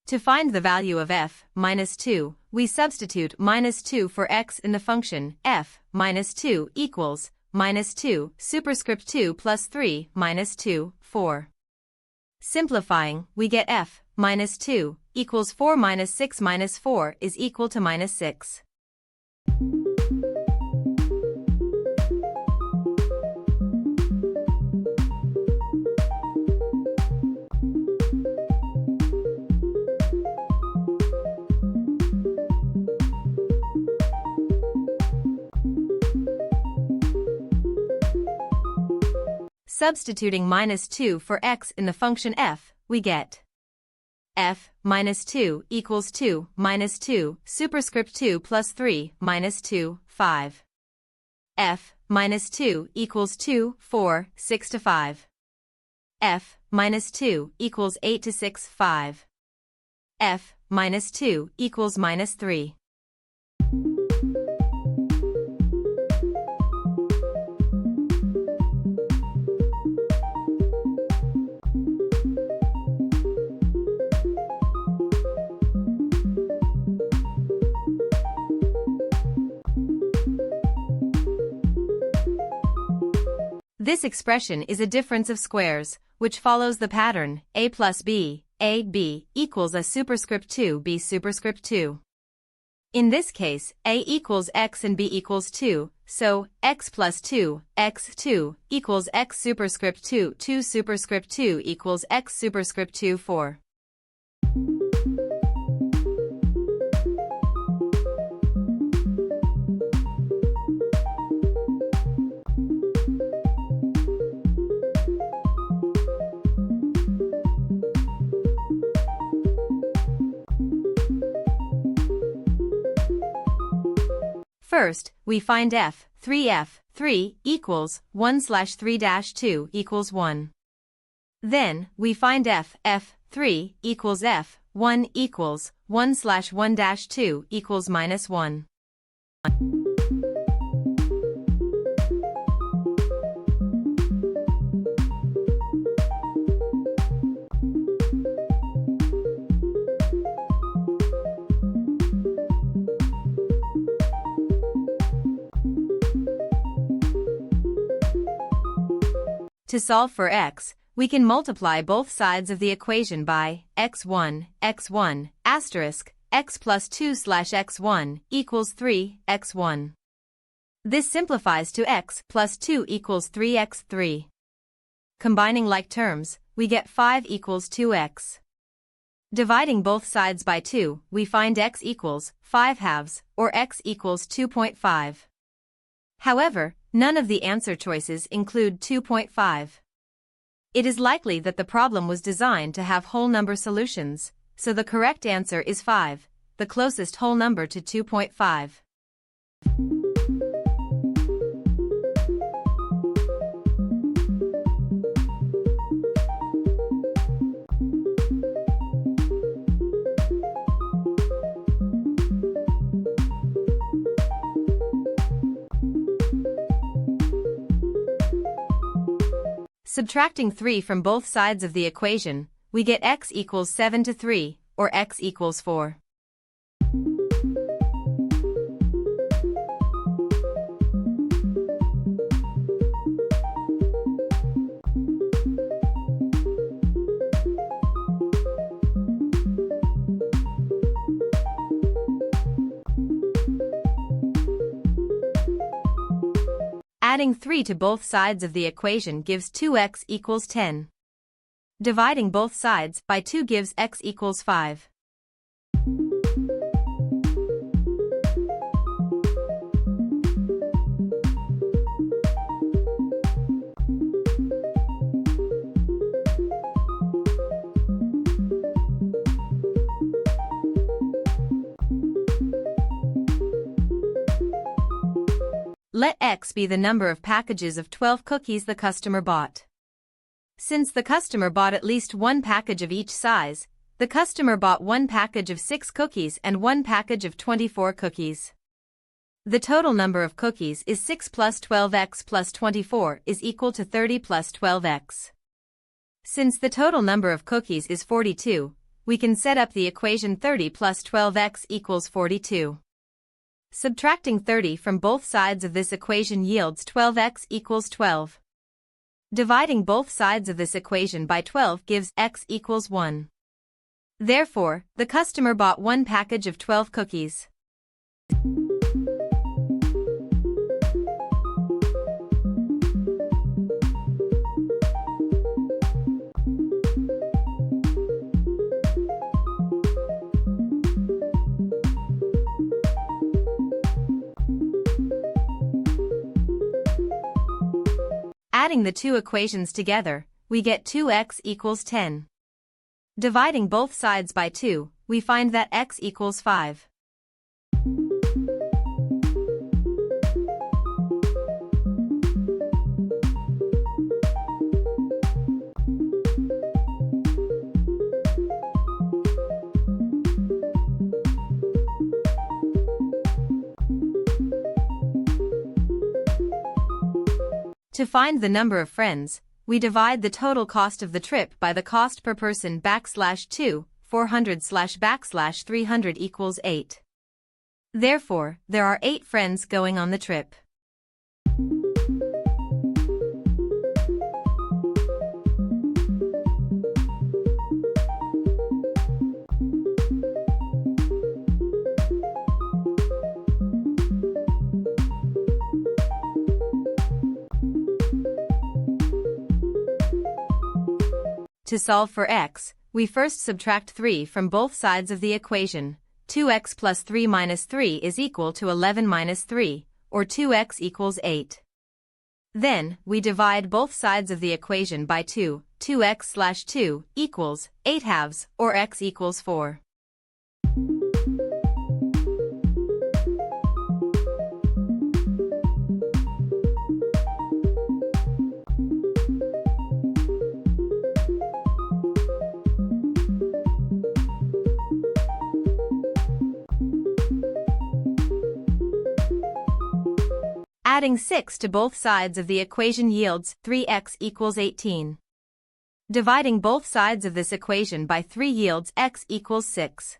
To find the value of f minus 2, we substitute minus 2 for x in the function f minus 2 equals minus 2 superscript 2 plus 3 minus 2, 4. Simplifying, we get f minus 2 equals 4 minus 6 minus 4 is equal to minus 6. Substituting minus 2 for x in the function f, we get f minus 2 equals 2 minus 2 superscript 2 plus 3 minus 2, 5. F minus 2 equals 2, 4, 6 to 5. F minus 2 equals 8 to 6, 5. F minus 2 equals minus 3. This expression is a difference of squares, which follows the pattern a plus b, a, b equals a superscript 2 b superscript 2. In this case, a equals x and b equals 2, so x plus 2, x 2 equals x superscript 2, 2 superscript 2 equals x superscript 2, 4. First, we find f, 3f, 3 equals 1 slash 3 dash 2 equals 1. Then, we find f, 3 equals f, 1 equals 1 slash 1 dash 2 equals minus 1. To solve for x, we can multiply both sides of the equation by x1 asterisk x plus 2 slash x1 equals 3 x1. This simplifies to x plus 2 equals 3x3. Combining like terms, we get 5 equals 2x. Dividing both sides by 2, we find x equals 5 halves, or x equals 2.5. However, none of the answer choices include 2.5. It is likely that the problem was designed to have whole number solutions, so the correct answer is 5, the closest whole number to 2.5. Subtracting 3 from both sides of the equation, we get x equals 7 to 3, or x equals 4. Adding 3 to both sides of the equation gives 2x equals 10. Dividing both sides by 2 gives x equals 5. Let x be the number of packages of 12 cookies the customer bought. Since the customer bought at least one package of each size, the customer bought one package of 6 cookies and one package of 24 cookies. The total number of cookies is 6 plus 12x plus 24 is equal to 30 plus 12x. Since the total number of cookies is 42, we can set up the equation 30 plus 12x equals 42. Subtracting 30 from both sides of this equation yields 12x equals 12. Dividing both sides of this equation by 12 gives x equals 1. Therefore, the customer bought one package of 12 cookies. Adding the two equations together, we get 2x equals 10. Dividing both sides by 2, we find that x equals 5. To find the number of friends, we divide the total cost of the trip by the cost per person /2, 400 / 300 equals 8. Therefore, there are 8 friends going on the trip. To solve for x, we first subtract 3 from both sides of the equation. 2x plus 3 minus 3 is equal to 11 minus 3, or 2x equals 8. Then, we divide both sides of the equation by 2. 2x / 2 equals 8 halves, or x equals 4. Adding 6 to both sides of the equation yields 3x equals 18. Dividing both sides of this equation by 3 yields x equals 6.